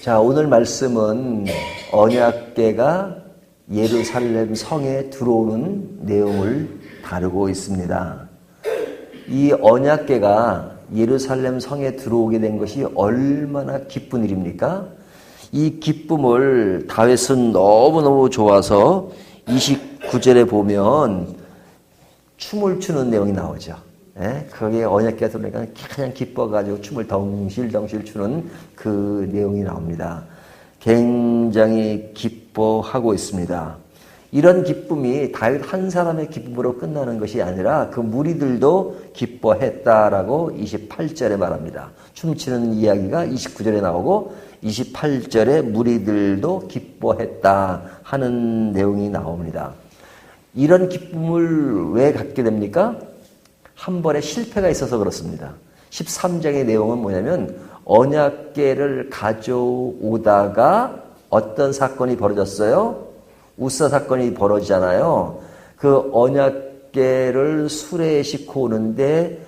자, 오늘 말씀은 언약궤가 예루살렘 성에 들어오는 내용을 다루고 있습니다. 이 언약궤가 예루살렘 성에 들어오게 된 것이 얼마나 기쁜 일입니까? 이 기쁨을 다윗은 너무너무 좋아서 29절에 보면 춤을 추는 내용이 나오죠. 거기에 언약궤가 들어오니까 그냥 기뻐가지고 춤을 덩실덩실 추는 그 내용이 나옵니다. 굉장히 기뻐하고 있습니다. 이런 기쁨이 다윗 한 사람의 기쁨으로 끝나는 것이 아니라 그 무리들도 기뻐했다라고 28절에 말합니다. 춤추는 이야기가 29절에 나오고 28절에 무리들도 기뻐했다 하는 내용이 나옵니다. 이런 기쁨을 왜 갖게 됩니까? 한 번에 실패가 있어서 그렇습니다. 13장의 내용은 뭐냐면 언약궤를 가져오다가 어떤 사건이 벌어졌어요? 우사 사건이 벌어지잖아요. 그 언약궤를 수레에 싣고 오는데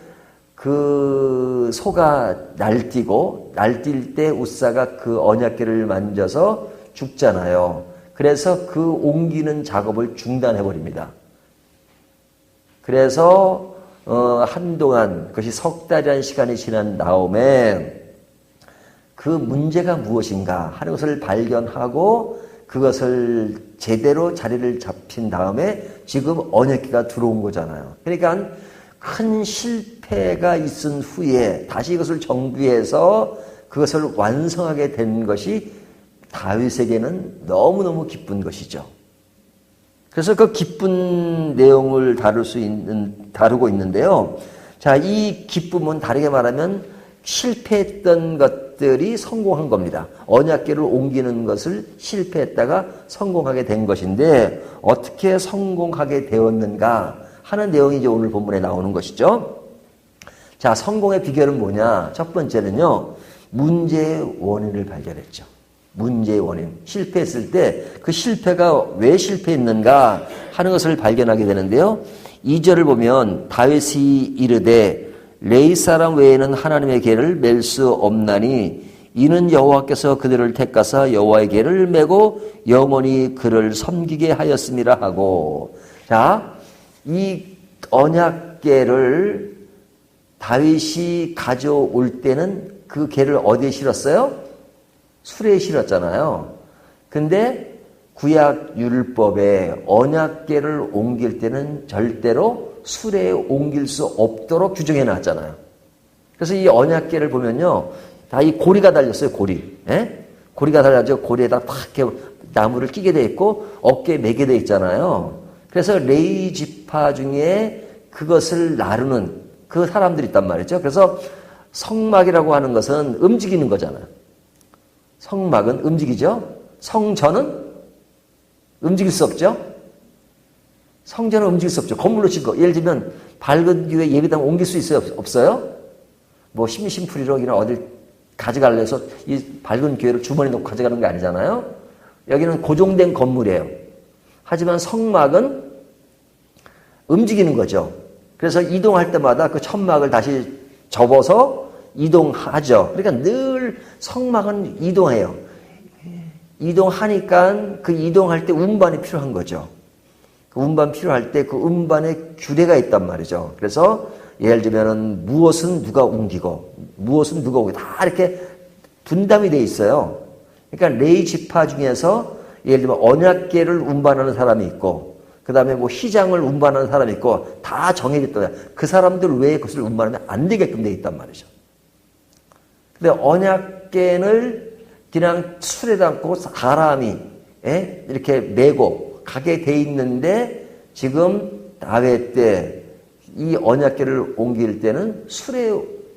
그 소가 날뛸 때 우사가 그 언약궤를 만져서 죽잖아요. 그래서 그 옮기는 작업을 중단해 버립니다. 그래서 한동안 그것이 석 달이라는 시간이 지난 다음에 그 문제가 무엇인가 하는 것을 발견하고 그것을 제대로 자리를 잡힌 다음에 지금 언약궤가 들어온 거잖아요. 그러니까 큰 실패가 있은 후에 다시 이것을 정비해서 그것을 완성하게 된 것이 다윗에게는 너무너무 기쁜 것이죠. 그래서 그 기쁜 내용을 다루고 있는데요. 자, 이 기쁨은 다르게 말하면 실패했던 것들이 성공한 겁니다. 언약궤를 옮기는 것을 실패했다가 성공하게 된 것인데 어떻게 성공하게 되었는가 하는 내용이 이제 오늘 본문에 나오는 것이죠. 자, 성공의 비결은 뭐냐? 첫 번째는요, 문제의 원인을 발견했죠. 문제의 원인. 실패했을 때 그 실패가 왜 실패했는가 하는 것을 발견하게 되는데요. 2절을 보면 다윗이 이르되 레위 사람 외에는 하나님의 궤를 맬 수 없나니 이는 여호와께서 그들을 택하사 여호와의 궤를 메고 영원히 그를 섬기게 하였음이라 하고. 자, 이 언약궤를 다윗이 가져올 때는 그 궤를 어디에 실었어요? 수레에 실었잖아요. 근데 구약 율법에 언약궤를 옮길 때는 절대로 수레에 옮길 수 없도록 규정해 놨잖아요. 그래서 이 언약궤를 보면요, 다 이 고리가 달렸어요. 고리. 고리가 달려서 고리에다 탁 이렇게 나무를 끼게 돼 있고 어깨에 매게 돼 있잖아요. 그래서 레위 지파 중에 그것을 나르는 그 사람들이 있단 말이죠. 그래서 성막이라고 하는 것은 움직이는 거잖아요. 성막은 움직이죠. 성전은 움직일 수 없죠. 성전은 움직일 수 없죠. 건물로 짓고 예를 들면 밝은 교회 예배당 옮길 수 있어요? 없어요? 뭐 심심풀이로 이런 어딜 가져가려 해서 이 밝은 교회를 주머니에 넣고 가져가는 게 아니잖아요. 여기는 고정된 건물이에요. 하지만 성막은 움직이는 거죠. 그래서 이동할 때마다 그 천막을 다시 접어서 이동하죠. 그러니까 늘 성막은 이동해요. 이동하니까 그 이동할 때 운반이 필요한 거죠. 그 운반 필요할 때 그 운반에 규례가 있단 말이죠. 그래서 예를 들면은 무엇은 누가 옮기고 무엇은 누가 옮기고 다 이렇게 분담이 돼 있어요. 그러니까 레위 지파 중에서 예를 들면 언약궤를 운반하는 사람이 있고 그 다음에 뭐 휘장을 운반하는 사람이 있고 다 정해졌다. 그 사람들 외에 그것을 운반하면 안 되게끔 돼 있단 말이죠. 근데 언약궤를 그냥 술에 담고 사람이 이렇게 메고 가게 돼 있는데 지금 다윗 때 이 언약궤를 옮길 때는 술에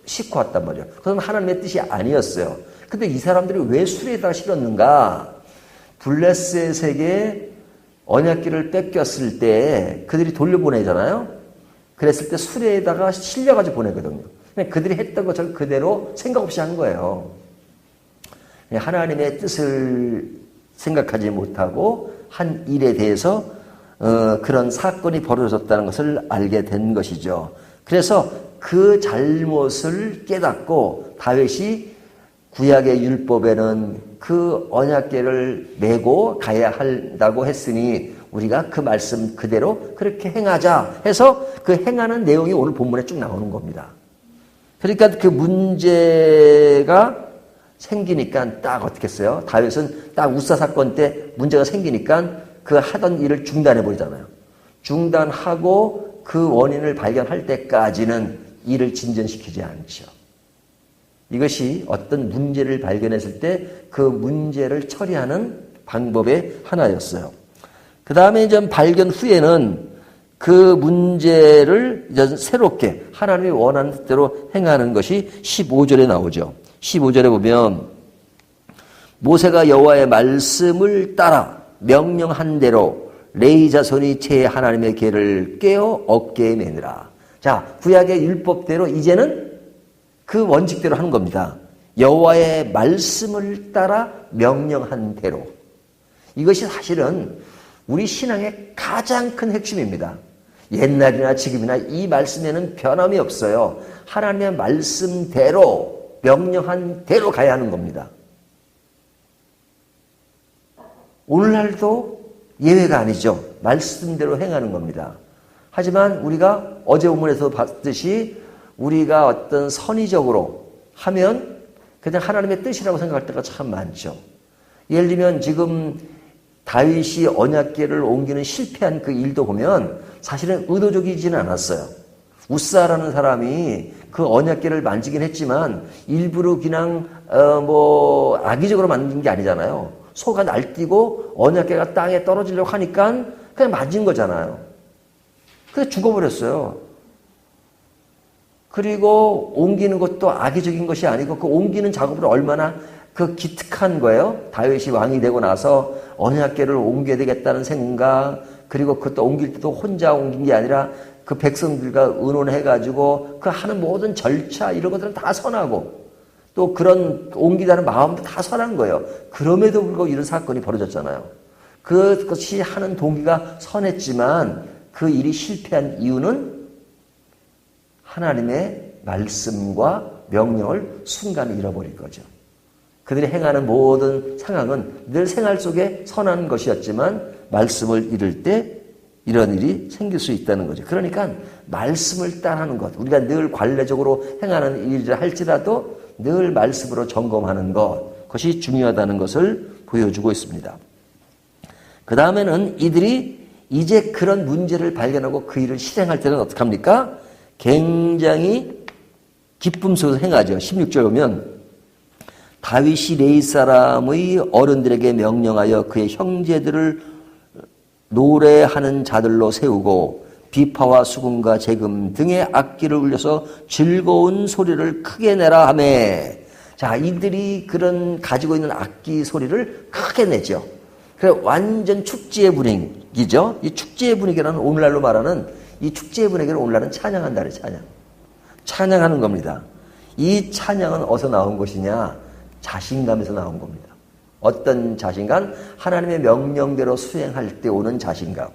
싣고 왔단 말이에요. 그건 하나님의 뜻이 아니었어요. 근데 이 사람들이 왜 술에다가 실었는가? 블레셋에게 언약궤를 뺏겼을 때 그들이 돌려보내잖아요. 그랬을 때 수레에다가 실려가지고 보내거든요. 그들이 했던 것처럼 그대로 생각 없이 한 거예요. 하나님의 뜻을 생각하지 못하고 한 일에 대해서 그런 사건이 벌어졌다는 것을 알게 된 것이죠. 그래서 그 잘못을 깨닫고 다윗이 구약의 율법에는 그 언약궤를 메고 가야 한다고 했으니 우리가 그 말씀 그대로 그렇게 행하자 해서 그 행하는 내용이 오늘 본문에 쭉 나오는 겁니다. 그러니까 그 문제가 생기니까 딱 어떻게 했어요? 다윗은 딱 우사 사건 때 문제가 생기니까 그 하던 일을 중단해 버리잖아요. 중단하고 그 원인을 발견할 때까지는 일을 진전시키지 않죠. 이것이 어떤 문제를 발견했을 때 그 문제를 처리하는 방법의 하나였어요. 그 다음에 이제 발견 후에는 그 문제를 이제 새롭게 하나님이 원하는 대로 행하는 것이 15절에 나오죠. 15절에 보면 모세가 여호와의 말씀을 따라 명령한 대로 레위 자손이 제 하나님의 궤를 꿰어 어깨에 매느라. 자, 구약의 율법대로 이제는 그 원칙대로 하는 겁니다. 여호와의 말씀을 따라 명령한 대로. 이것이 사실은 우리 신앙의 가장 큰 핵심입니다. 옛날이나 지금이나 이 말씀에는 변함이 없어요. 하나님의 말씀대로 명령한 대로 가야 하는 겁니다. 오늘날도 예외가 아니죠. 말씀대로 행하는 겁니다. 하지만 우리가 어제 본문에서 봤듯이 우리가 어떤 선의적으로 하면 그냥 하나님의 뜻이라고 생각할 때가 참 많죠. 예를 들면 지금 다윗이 언약궤를 옮기는 실패한 그 일도 보면 사실은 의도적이지는 않았어요. 우사라는 사람이 그 언약궤를 만지긴 했지만 일부러 그냥 악의적으로 만든 게 아니잖아요. 소가 날뛰고 언약궤가 땅에 떨어지려고 하니까 그냥 만진 거잖아요. 그래서 죽어버렸어요. 그리고 옮기는 것도 악의적인 것이 아니고 그 옮기는 작업을 얼마나 그 기특한 거예요. 다윗이 왕이 되고 나서 언약궤를 옮겨야 되겠다는 생각, 그리고 그것도 옮길 때도 혼자 옮긴 게 아니라 그 백성들과 의논해가지고 그 하는 모든 절차 이런 것들은 다 선하고 또 그런 옮기다는 마음도 다 선한 거예요. 그럼에도 불구하고 이런 사건이 벌어졌잖아요. 그것이 하는 동기가 선했지만 그 일이 실패한 이유는 하나님의 말씀과 명령을 순간에 잃어버린 거죠. 그들이 행하는 모든 상황은 늘 생활 속에 선한 것이었지만 말씀을 잃을 때 이런 일이 생길 수 있다는 거죠. 그러니까 말씀을 따르는 것, 우리가 늘 관례적으로 행하는 일을 할지라도 늘 말씀으로 점검하는 것, 그것이 중요하다는 것을 보여주고 있습니다. 그 다음에는 이들이 이제 그런 문제를 발견하고 그 일을 실행할 때는 어떻게 합니까? 굉장히 기쁨 속에서 행하죠. 16절 보면 다윗이 레위 사람의 어른들에게 명령하여 그의 형제들을 노래하는 자들로 세우고 비파와 수금과 재금 등의 악기를 울려서 즐거운 소리를 크게 내라 하며, 자, 이들이 그런 가지고 있는 악기 소리를 크게 내죠. 그래 완전 축제의 분위기죠. 이 축제의 분위기라는 오늘날로 말하는 이 축제의 분위기를 오늘날은 찬양한다래. 찬양하는 겁니다. 이 찬양은 어디서 나온 것이냐? 자신감에서 나온 겁니다. 어떤 자신감? 하나님의 명령대로 수행할 때 오는 자신감.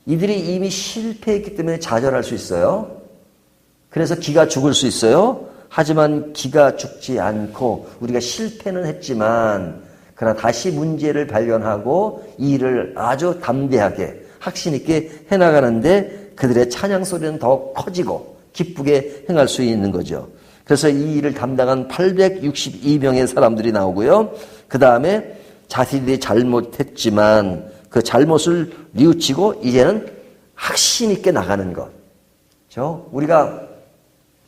이들이 이미 실패했기 때문에 좌절할 수 있어요. 그래서 기가 죽을 수 있어요. 하지만 기가 죽지 않고 우리가 실패는 했지만 그러나 다시 문제를 발견하고 이 일을 아주 담대하게 확신 있게 해나가는데 그들의 찬양 소리는 더 커지고 기쁘게 행할 수 있는 거죠. 그래서 이 일을 담당한 862명의 사람들이 나오고요. 그 다음에 자신들이 잘못했지만 그 잘못을 뉘우치고 이제는 확신 있게 나가는 것. 우리가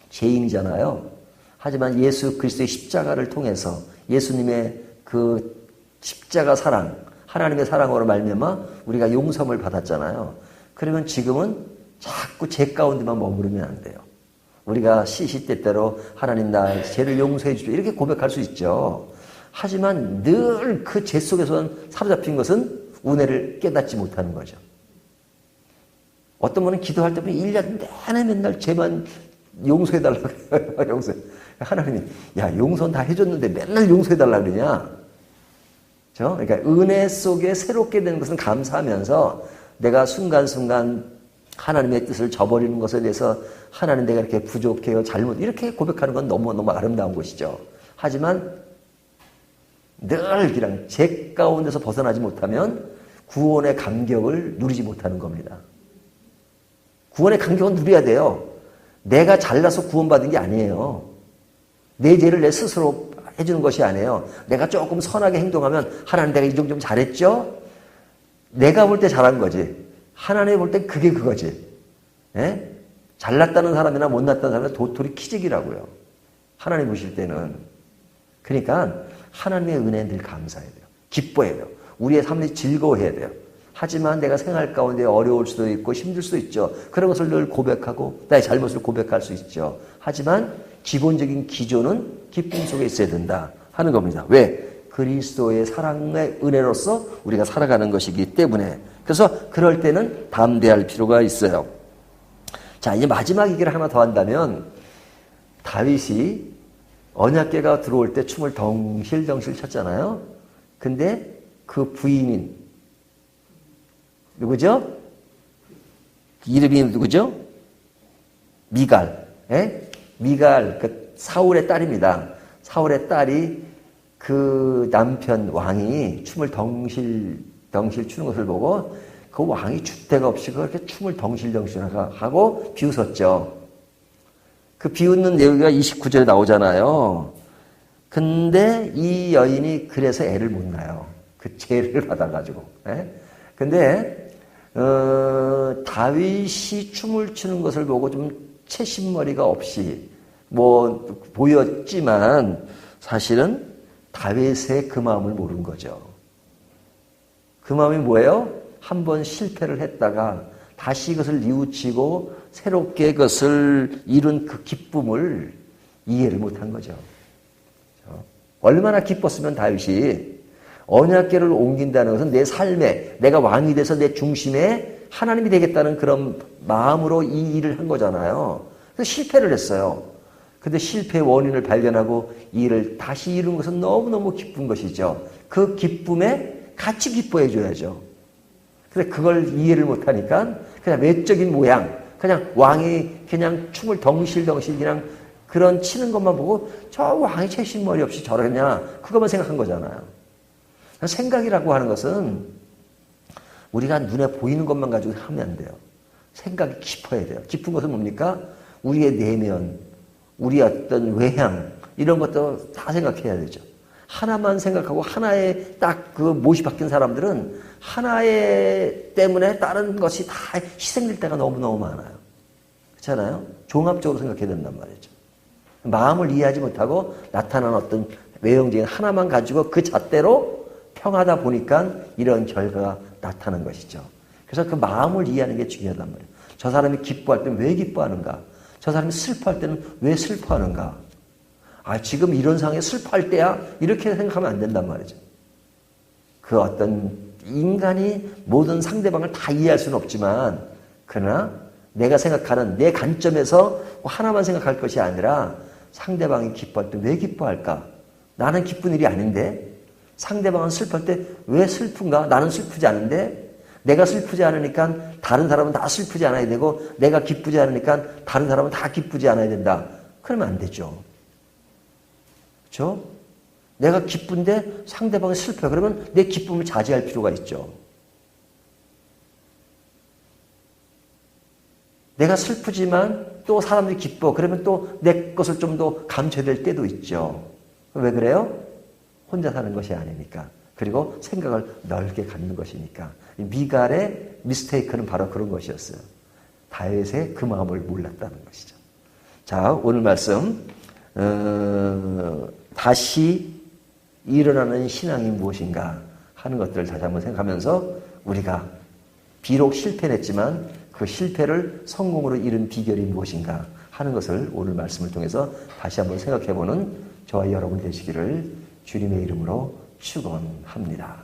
죄인이잖아요. 하지만 예수 그리스도의 십자가를 통해서 예수님의 그 십자가 사랑, 하나님의 사랑으로 말미암아 우리가 용서를 받았잖아요. 그러면 지금은 자꾸 죄 가운데만 머무르면 안 돼요. 우리가 시시때때로 하나님 나 죄를 용서해 주십시오 이렇게 고백할 수 있죠. 하지만 늘 그 죄 속에서 사로잡힌 것은 은혜를 깨닫지 못하는 거죠. 어떤 분은 기도할 때 보면 1년 내내 맨날 죄만 용서해달라고 그래요. 용서. 하나님이 야 용서는 다 해줬는데 맨날 용서해달라고 그러냐. 그렇죠? 그러니까 은혜 속에 새롭게 되는 것은 감사하면서 내가 순간순간 하나님의 뜻을 저버리는 것에 대해서 하나님 내가 이렇게 부족해요, 잘못 이렇게 고백하는 건 너무너무 아름다운 것이죠. 하지만 늘 그냥 죄 가운데서 벗어나지 못하면 구원의 감격을 누리지 못하는 겁니다. 구원의 감격은 누려야 돼요. 내가 잘나서 구원받은 게 아니에요. 내 죄를 내 스스로 해주는 것이 아니에요. 내가 조금 선하게 행동하면 하나님 내가 이 정도 좀 잘했죠? 내가 볼 때 잘한 거지. 하나님이 볼 때 그게 그거지. 예? 잘났다는 사람이나 못났다는 사람은 도토리 키재기라고요. 하나님 보실 때는. 그러니까 하나님의 은혜에 늘 감사해야 돼요. 기뻐해야 돼요. 우리의 삶이 즐거워해야 돼요. 하지만 내가 생활 가운데 어려울 수도 있고 힘들 수도 있죠. 그런 것을 늘 고백하고 나의 잘못을 고백할 수 있죠. 하지만 기본적인 기조는 기쁨 속에 있어야 된다 하는 겁니다. 왜? 그리스도의 사랑의 은혜로서 우리가 살아가는 것이기 때문에. 그래서 그럴 때는 담대할 필요가 있어요. 자, 이제 마지막 얘기를 하나 더 한다면 다윗이 언약궤가 들어올 때 춤을 덩실덩실 췄잖아요. 근데 그 부인인 누구죠? 이름이 누구죠? 미갈. 예? 미갈, 그 사울의 딸입니다. 사울의 딸이 그 남편 왕이 춤을 덩실 추는 것을 보고 그 왕이 줏대가 없이 그렇게 춤을 덩실덩실 하고 비웃었죠. 그 비웃는 내용이 29절에 나오잖아요. 근데 이 여인이 그래서 애를 못 낳아요. 그 죄를 받아가지고. 예? 근데 다윗이 춤을 추는 것을 보고 좀 채신머리가 없이 뭐 보였지만 사실은 다윗의 그 마음을 모른 거죠. 그 마음이 뭐예요? 한번 실패를 했다가 다시 이것을 뉘우치고 새롭게 그것을 이룬 그 기쁨을 이해를 못한 거죠. 얼마나 기뻤으면 다윗이 언약궤를 옮긴다는 것은 내 삶에 내가 왕이 돼서 내 중심에 하나님이 되겠다는 그런 마음으로 이 일을 한 거잖아요. 그래서 실패를 했어요. 근데 실패의 원인을 발견하고 이 일을 다시 이룬 것은 너무너무 기쁜 것이죠. 그 기쁨에 같이 기뻐해 줘야죠. 근데 그걸 이해를 못하니까 그냥 외적인 모양, 그냥 왕이 그냥 춤을 덩실덩실 그냥 그런 치는 것만 보고 저 왕이 채신머리 없이 저러냐 그것만 생각한 거잖아요. 생각이라고 하는 것은 우리가 눈에 보이는 것만 가지고 하면 안 돼요. 생각이 깊어야 돼요. 깊은 것은 뭡니까? 우리의 내면, 우리의 어떤 외향 이런 것도 다 생각해야 되죠. 하나만 생각하고 하나에 딱 그 못이 박힌 사람들은 하나에 때문에 다른 것이 다 희생될 때가 너무너무 많아요. 그렇잖아요? 종합적으로 생각해야 된단 말이죠. 마음을 이해하지 못하고 나타나는 어떤 외형적인 하나만 가지고 그 잣대로 평하다 보니까 이런 결과가 나타나는 것이죠. 그래서 그 마음을 이해하는 게 중요하단 말이에요. 저 사람이 기뻐할 때는 왜 기뻐하는가? 저 사람이 슬퍼할 때는 왜 슬퍼하는가? 아, 지금 이런 상황에 슬퍼할 때야? 이렇게 생각하면 안 된단 말이죠. 그 어떤 인간이 모든 상대방을 다 이해할 수는 없지만 그러나 내가 생각하는 내 관점에서 하나만 생각할 것이 아니라 상대방이 기뻐할 때 왜 기뻐할까? 나는 기쁜 일이 아닌데 상대방은 슬플 때 왜 슬픈가? 나는 슬프지 않은데 내가 슬프지 않으니까 다른 사람은 다 슬프지 않아야 되고 내가 기쁘지 않으니까 다른 사람은 다 기쁘지 않아야 된다. 그러면 안 되죠. 그렇죠? 내가 기쁜데 상대방이 슬퍼요. 그러면 내 기쁨을 자제할 필요가 있죠. 내가 슬프지만 또 사람들이 기뻐. 그러면 또 내 것을 좀 더 감춰야 될 때도 있죠. 왜 그래요? 혼자 사는 것이 아니니까. 그리고 생각을 넓게 갖는 것이니까. 미갈의 미스테이크는 바로 그런 것이었어요. 다윗의 그 마음을 몰랐다는 것이죠. 자, 오늘 말씀 다시 일어나는 신앙이 무엇인가 하는 것들을 다시 한번 생각하면서 우리가 비록 실패를 했지만 그 실패를 성공으로 이룬 비결이 무엇인가 하는 것을 오늘 말씀을 통해서 다시 한번 생각해보는 저와 여러분 되시기를 주님의 이름으로 축원합니다.